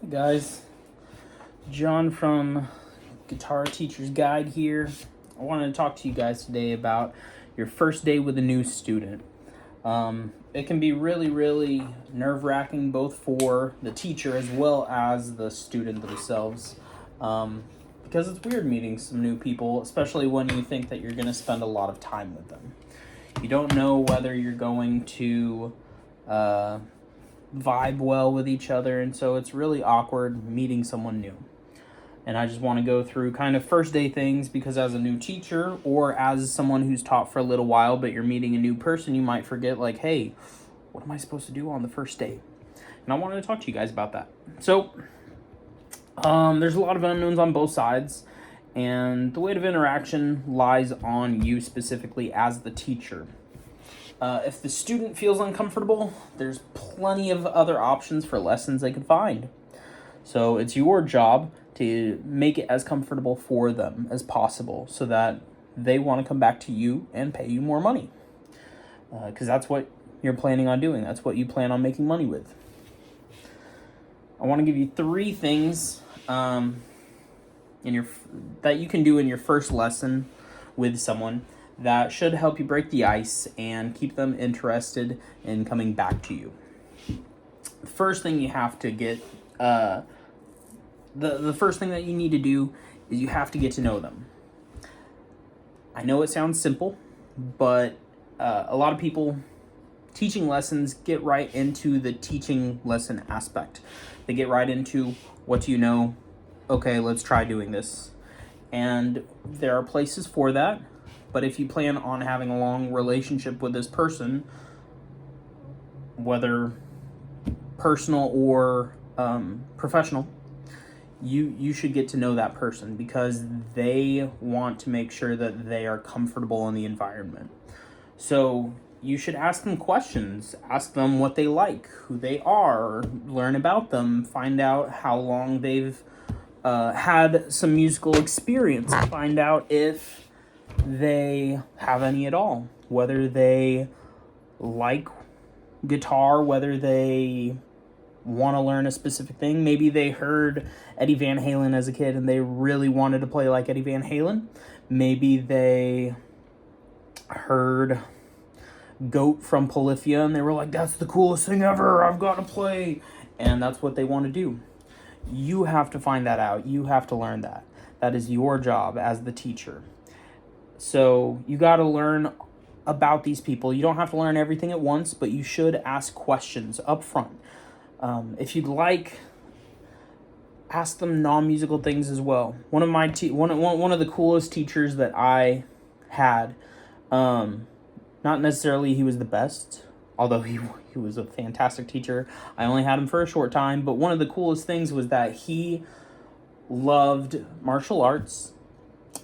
Hey guys, John from Guitar Teacher's Guide here. I wanted to talk to you guys today about your first day with a new student. It can be really nerve-wracking both for the teacher as well as the student themselves, because it's weird meeting some new people, especially when you think that you're going to spend a lot of time with them. You don't know whether you're going to vibe well with each other, and so it's really awkward meeting someone new. And I just want to go through kind of first day things, because as a new teacher or as someone who's taught for a little while but you're meeting a new person, you might forget, like, hey, what am I supposed to do on the first day? And I wanted to talk to you guys about that. So there's a lot of unknowns on both sides, and the weight of interaction lies on you specifically as the teacher. If the student feels uncomfortable, there's plenty of other options for lessons they could find. So it's your job to make it as comfortable for them as possible so that they want to come back to you and pay you more money. Because that's what you're planning on doing. That's what you plan on making money with. I want to give you 3 things that you can do in your first lesson with someone that should help you break the ice and keep them interested in coming back to you. The first thing you have to get, the first thing that you need to do is you have to get to know them. I know it sounds simple, but a lot of people teaching lessons get right into the teaching lesson aspect. They get right into, what do you know? Okay, let's try doing this. And there are places for that. But if you plan on having a long relationship with this person, whether personal or professional, you should get to know that person, because they want to make sure that they are comfortable in the environment. So you should ask them questions. Ask them what they like, who they are, learn about them, find out how long they've had some musical experience, find out if they have any at all, whether they like guitar, whether they want to learn a specific thing. Maybe they heard Eddie Van Halen as a kid and they really wanted to play like Eddie Van Halen. Maybe they heard Goat from Polyphia and they were like, that's the coolest thing ever, I've got to play. And that's what they want to do. You have to find that out. You have to learn that. That is your job as the teacher. So you got to learn about these people. You don't have to learn everything at once, but you should ask questions up front. If you'd like, ask them non-musical things as well. One of the coolest teachers that I had, not necessarily he was the best, although he was a fantastic teacher. I only had him for a short time, but one of the coolest things was that he loved martial arts,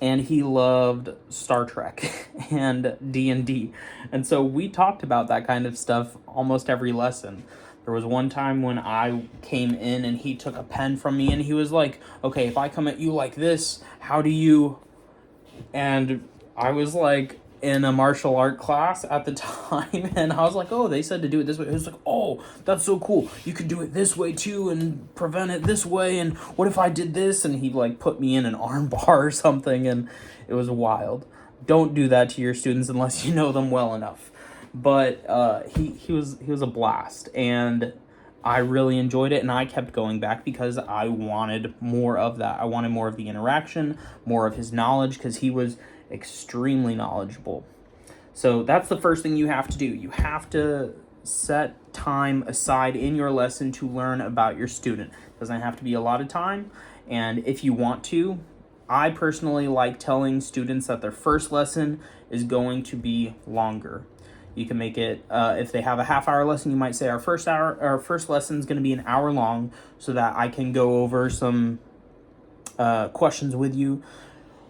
and he loved Star Trek and D&D. And so we talked about that kind of stuff almost every lesson. There was one time when I came in and he took a pen from me and he was like, okay, if I come at you like this, how do you... And I was like in a martial art class at the time, and I was like, oh, they said to do it this way. It was like, oh, that's so cool. You could do it this way too and prevent it this way, and what if I did this? And he like put me in an arm bar or something, and it was wild. Don't do that to your students unless you know them well enough. But he was a blast, and I really enjoyed it, and I kept going back because I wanted more of that. I wanted more of the interaction, more of his knowledge, because he was extremely knowledgeable. So that's the first thing you have to do. You have to set time aside in your lesson to learn about your student. It doesn't have to be a lot of time, and if you want to, I personally like telling students that their first lesson is going to be longer. You can make it, if they have a half-hour lesson, you might say our first lesson is going to be an hour long, so that I can go over some questions with you,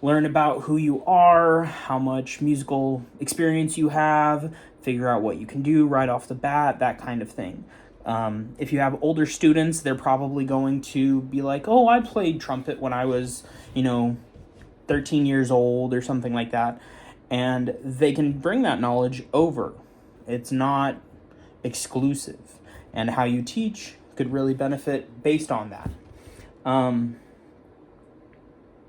learn about who you are, how much musical experience you have, figure out what you can do right off the bat, that kind of thing. If you have older students, they're probably going to be like, oh, I played trumpet when I was, 13 years old or something like that. And they can bring that knowledge over. It's not exclusive. And how you teach could really benefit based on that.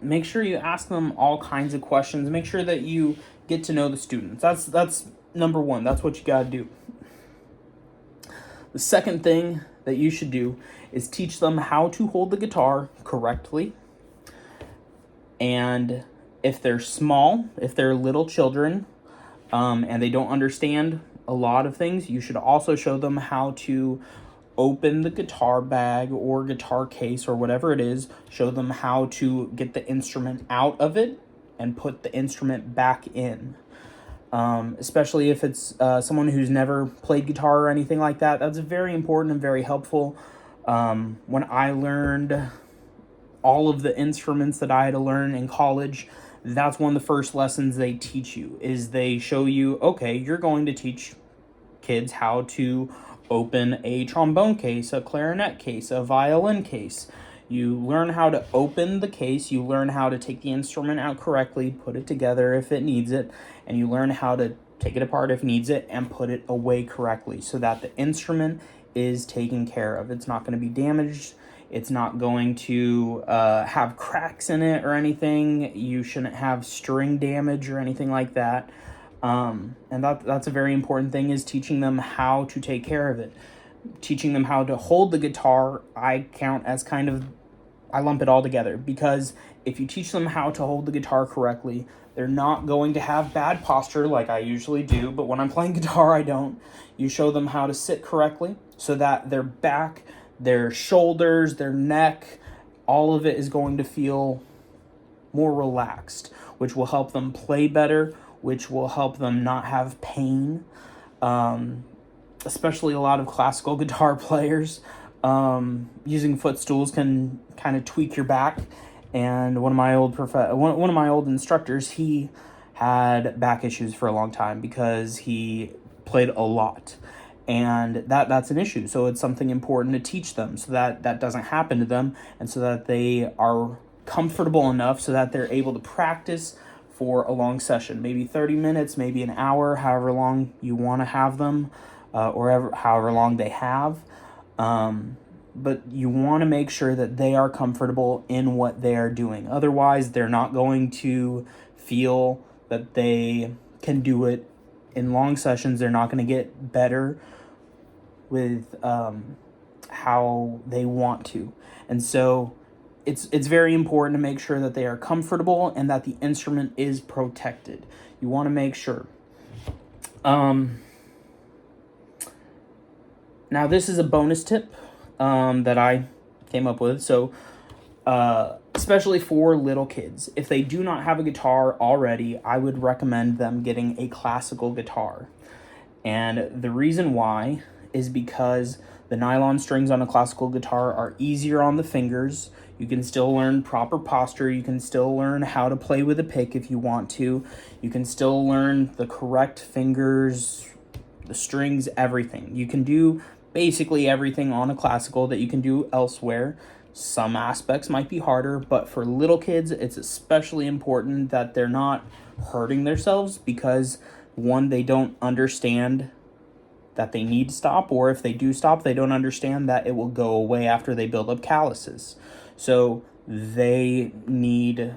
Make sure you ask them all kinds of questions. Make sure that you get to know the students. That's number one. That's what you got to do. The second thing that you should do is teach them how to hold the guitar correctly. And if they're small, if they're little children, and they don't understand a lot of things, you should also show them how to open the guitar bag or guitar case or whatever it is. Show them how to get the instrument out of it and put the instrument back in. Especially if it's someone who's never played guitar or anything like that. That's very important and very helpful. When I learned all of the instruments that I had to learn in college, that's one of the first lessons they teach you, is they show you, okay, you're going to teach kids how to open a trombone case, a clarinet case, a violin case. You learn how to open the case, you learn how to take the instrument out correctly, put it together if it needs it, and you learn how to take it apart if it needs it and put it away correctly so that the instrument is taken care of. It's not going to be damaged. It's not going to have cracks in it or anything. You shouldn't have string damage or anything like that. And that's a very important thing, is teaching them how to take care of it. Teaching them how to hold the guitar, I count as I lump it all together, because if you teach them how to hold the guitar correctly, they're not going to have bad posture like I usually do, but when I'm playing guitar, I don't. You show them how to sit correctly so that their back, their shoulders, their neck, all of it is going to feel more relaxed, which will help them play better, which will help them not have pain. Especially a lot of classical guitar players, using footstools can kind of tweak your back. And one of my old instructors, he had back issues for a long time because he played a lot. And that's an issue. So it's something important to teach them so that that doesn't happen to them, and so that they are comfortable enough so that they're able to practice for a long session, maybe 30 minutes, maybe an hour, however long you want to have them, or however long they have. But you want to make sure that they are comfortable in what they are doing. Otherwise, they're not going to feel that they can do it in long sessions. They're not going to get better with how they want to. And so it's very important to make sure that they are comfortable and that the instrument is protected. You want to make sure. Now, this is a bonus tip that I came up with. So, especially for little kids, if they do not have a guitar already, I would recommend them getting a classical guitar. And the reason why is because the nylon strings on a classical guitar are easier on the fingers. You can still learn proper posture. You can still learn how to play with a pick if you want to. You can still learn the correct fingers, the strings, everything. You can do basically everything on a classical that you can do elsewhere. Some aspects might be harder, but for little kids, it's especially important that they're not hurting themselves, because one, they don't understand that they need to stop, or if they do stop, they don't understand that it will go away after they build up calluses. So they need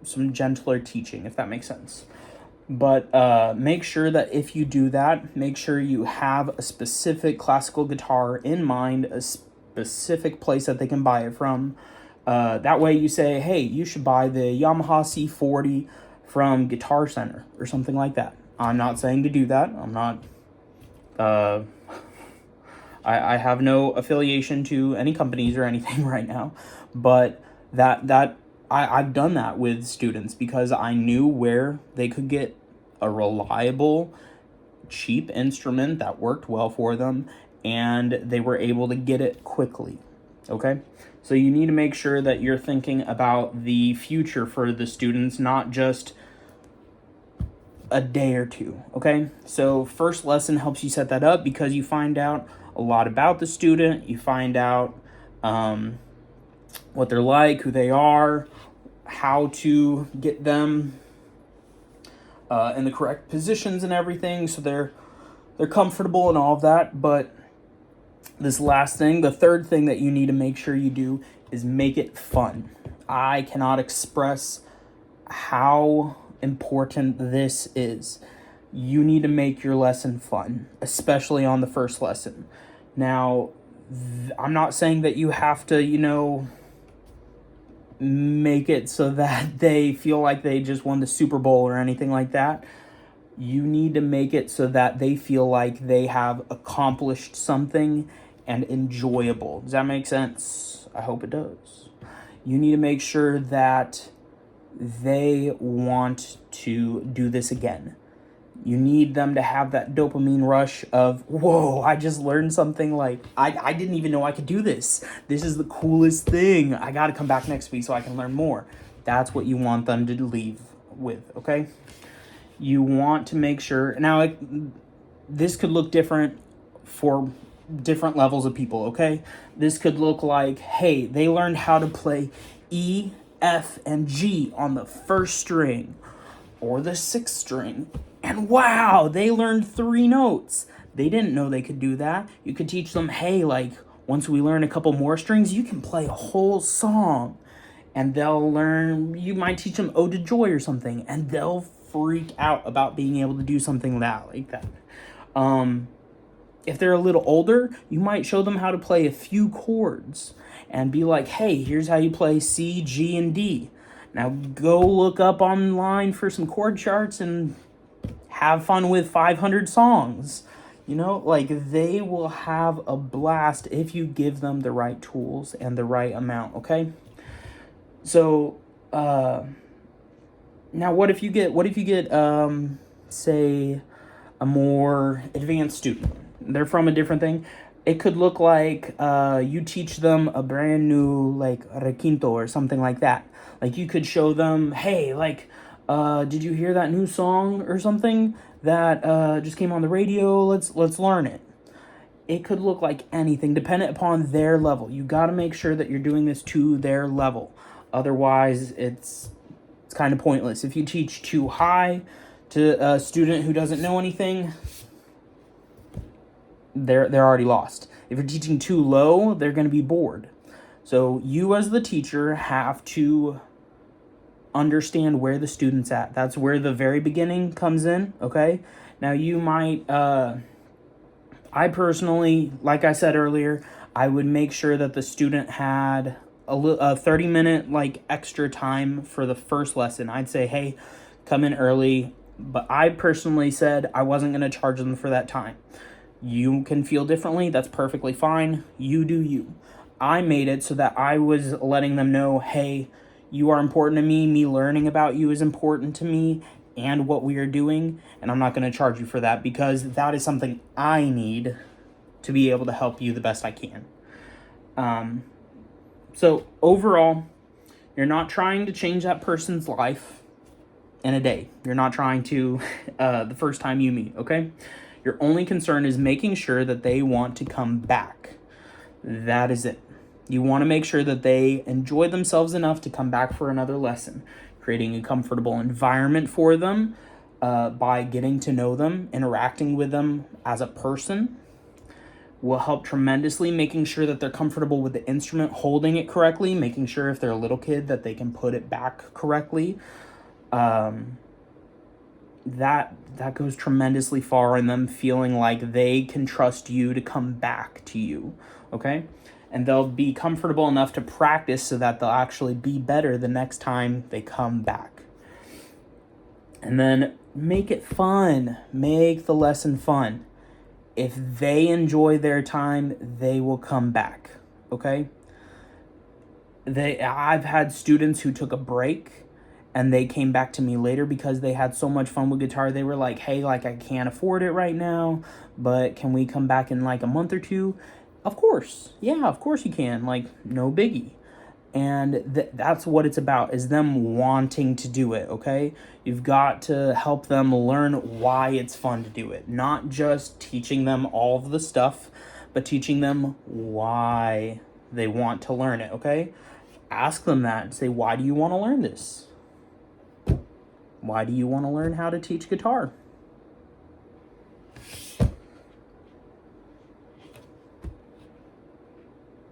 some gentler teaching, if that makes sense. But make sure that if you do that, make sure you have a specific classical guitar in mind, a specific place that they can buy it from. That way you say, hey, you should buy the Yamaha C40 from Guitar Center or something like that. I'm not saying to do that. I'm not... I have no affiliation to any companies or anything right now, but I've done that with students because I knew where they could get a reliable, cheap instrument that worked well for them, and they were able to get it quickly. Okay? So you need to make sure that you're thinking about the future for the students, not just a day or two. Okay? So first lesson helps you set that up because you find out a lot about the student. You find out what they're like, who they are, how to get them in the correct positions and everything, so they're comfortable and all of that. But This last thing, the third thing that you need to make sure you do is make it fun. I cannot express how important this is. You need to make your lesson fun, especially on the first lesson. Now, I'm not saying that you have to, make it so that they feel like they just won the Super Bowl or anything like that. You need to make it so that they feel like they have accomplished something and enjoyable. Does that make sense? I hope it does. You need to make sure that they want to do this again. You need them to have that dopamine rush of, whoa, I just learned something, like, I didn't even know I could do this. This is the coolest thing. I got to come back next week so I can learn more. That's what you want them to leave with, okay? You want to make sure, now, this could look different for different levels of people, okay? This could look like, hey, they learned how to play E, F, and G on the first string or the sixth string. And wow, they learned 3 notes. They didn't know they could do that. You could teach them, hey, like, once we learn a couple more strings, you can play a whole song. And they'll learn, you might teach them Ode to Joy or something, and they'll freak out about being able to do something like that. If they're a little older, you might show them how to play a few chords and be like, hey, here's how you play C, G, and D. Now go look up online for some chord charts and have fun with 500 songs. They will have a blast if you give them the right tools and the right amount, okay? So, now what if you get, say, a more advanced student? They're from a different thing. It could look like you teach them a brand new, like, requinto or something like that. Like, you could show them, hey, like, did you hear that new song or something that just came on the radio? Let's learn it. It could look like anything, dependent upon their level. You got to make sure that you're doing this to their level. Otherwise, it's kind of pointless. If you teach too high to a student who doesn't know anything, they're already lost. If you're teaching too low, they're going to be bored. So you as the teacher have to understand where the student's at. That's where the very beginning comes in, okay? Now you might, I personally, like I said earlier, I would make sure that the student had a 30-minute, like, extra time for the first lesson. I'd say, hey, come in early, but I personally said I wasn't going to charge them for that time. You can feel differently. That's perfectly fine. You do you. I made it so that I was letting them know, hey, you are important to me. Me learning about you is important to me and what we are doing. And I'm not going to charge you for that because that is something I need to be able to help you the best I can. So overall, you're not trying to change that person's life in a day. You're not trying to the first time you meet, okay? Your only concern is making sure that they want to come back. That is it. You want to make sure that they enjoy themselves enough to come back for another lesson. Creating a comfortable environment for them by getting to know them, interacting with them as a person will help tremendously. Making sure that they're comfortable with the instrument, holding it correctly, making sure if they're a little kid that they can put it back correctly. That goes tremendously far in them feeling like they can trust you to come back to you, okay? And they'll be comfortable enough to practice so that they'll actually be better the next time they come back. And then make it fun. Make the lesson fun. If they enjoy their time, they will come back, okay? I've had students who took a break and they came back to me later because they had so much fun with guitar. They were like, hey, like, I can't afford it right now, but can we come back in like a month or two? Of course. Yeah, of course you can. Like, no biggie. And that's what it's about, is them wanting to do it, okay? You've got to help them learn why it's fun to do it. Not just teaching them all of the stuff, but teaching them why they want to learn it, okay? Ask them that. Say, why do you want to learn this? Why do you want to learn how to teach guitar?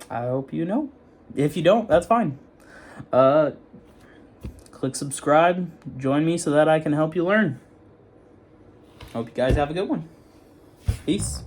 I hope you know. If you don't, that's fine. Click subscribe, join me so that I can help you learn. Hope you guys have a good one. Peace.